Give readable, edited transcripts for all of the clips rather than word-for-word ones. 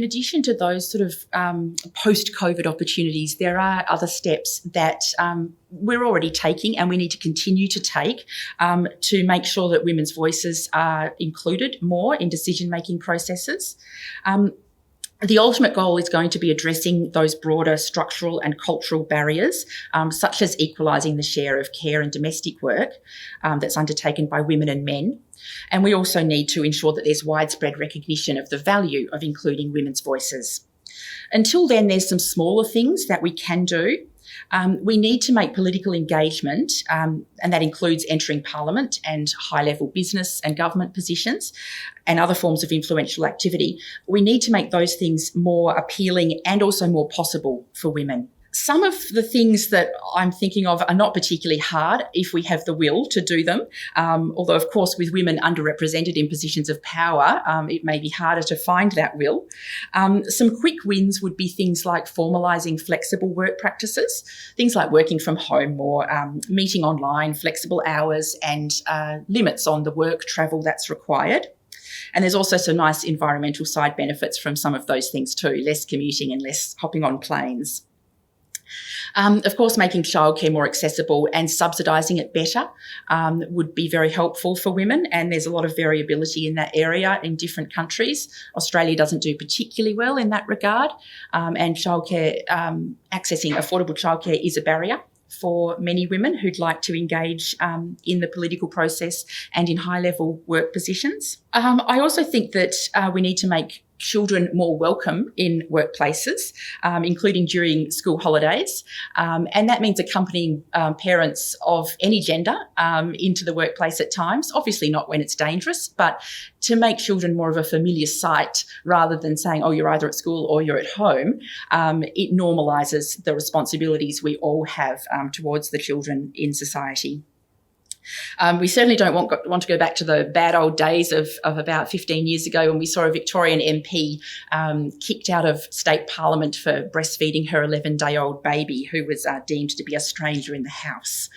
in addition to those sort of post-COVID opportunities, there are other steps that we're already taking and we need to continue to take to make sure that women's voices are included more in decision-making processes. The ultimate goal is going to be addressing those broader structural and cultural barriers, such as equalising the share of care and domestic work that's undertaken by women and men. And we also need to ensure that there's widespread recognition of the value of including women's voices. Until then, there's some smaller things that we can do. We need to make political engagement, and that includes entering Parliament and high-level business and government positions and other forms of influential activity. We need to make those things more appealing and also more possible for women. Some of the things that I'm thinking of are not particularly hard if we have the will to do them, although, of course, with women underrepresented in positions of power, it may be harder to find that will. Some quick wins would be things like formalising flexible work practices, things like working from home more, meeting online, flexible hours and limits on the work travel that's required. And there's also some nice environmental side benefits from some of those things too, less commuting and less hopping on planes. Of course, making childcare more accessible and subsidising it better would be very helpful for women, and there's a lot of variability in that area in different countries. Australia doesn't do particularly well in that regard, and childcare, accessing affordable childcare is a barrier for many women who'd like to engage in the political process and in high-level work positions. I also think that we need to make children more welcome in workplaces, including during school holidays. And that means accompanying parents of any gender into the workplace at times, obviously not when it's dangerous, but to make children more of a familiar sight rather than saying, oh, you're either at school or you're at home. It normalises the responsibilities we all have towards the children in society. We certainly don't want to go back to the bad old days of about 15 years ago when we saw a Victorian MP kicked out of state parliament for breastfeeding her 11-day-old baby who was deemed to be a stranger in the house.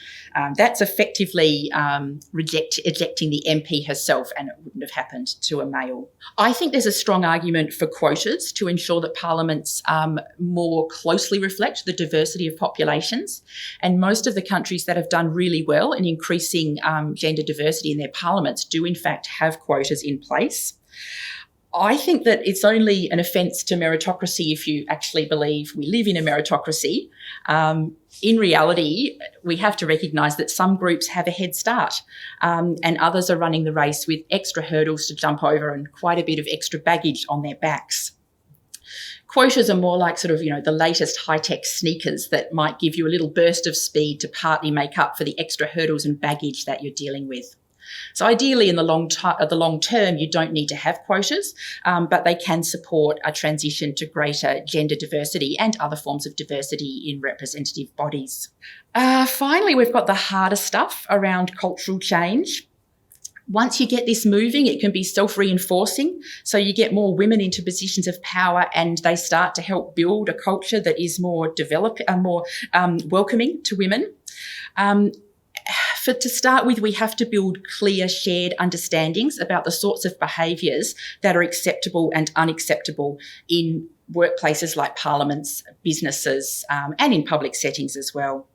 That's effectively ejecting the MP herself, and it wouldn't have happened to a male. I think there's a strong argument for quotas to ensure that parliaments more closely reflect the diversity of populations, and most of the countries that have done really well in increasing gender diversity in their parliaments do in fact have quotas in place. I think that it's only an offence to meritocracy if you actually believe we live in a meritocracy. In reality, we have to recognise that some groups have a head start and others are running the race with extra hurdles to jump over and quite a bit of extra baggage on their backs. Quotas are more like sort of, the latest high-tech sneakers that might give you a little burst of speed to partly make up for the extra hurdles and baggage that you're dealing with. So ideally, in the long term, you don't need to have quotas, but they can support a transition to greater gender diversity and other forms of diversity in representative bodies. Finally, we've got the harder stuff around cultural change. Once you get this moving, it can be self-reinforcing. So you get more women into positions of power and they start to help build a culture that is more welcoming to women. To start with, we have to build clear shared understandings about the sorts of behaviours that are acceptable and unacceptable in workplaces like parliaments, businesses, and in public settings as well.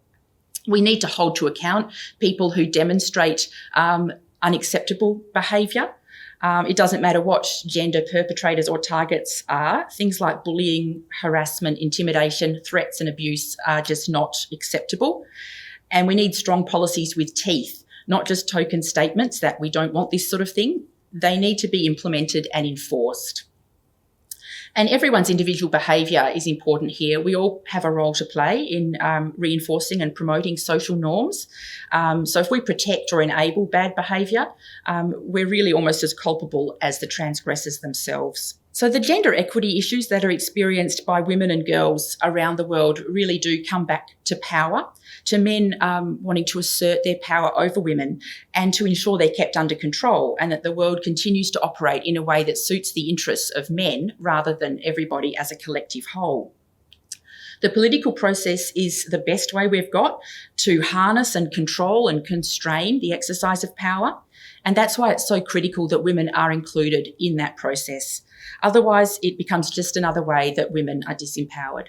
We need to hold to account people who demonstrate unacceptable behaviour. It doesn't matter what gender perpetrators or targets are. Things like bullying, harassment, intimidation, threats and abuse are just not acceptable. And we need strong policies with teeth, not just token statements that we don't want this sort of thing. They need to be implemented and enforced. And everyone's individual behaviour is important here. We all have a role to play in reinforcing and promoting social norms. So if we protect or enable bad behaviour, we're really almost as culpable as the transgressors themselves. So the gender equity issues that are experienced by women and girls around the world really do come back to power, to men wanting to assert their power over women and to ensure they're kept under control and that the world continues to operate in a way that suits the interests of men rather than everybody as a collective whole. The political process is the best way we've got to harness and control and constrain the exercise of power. And that's why it's so critical that women are included in that process. Otherwise, it becomes just another way that women are disempowered.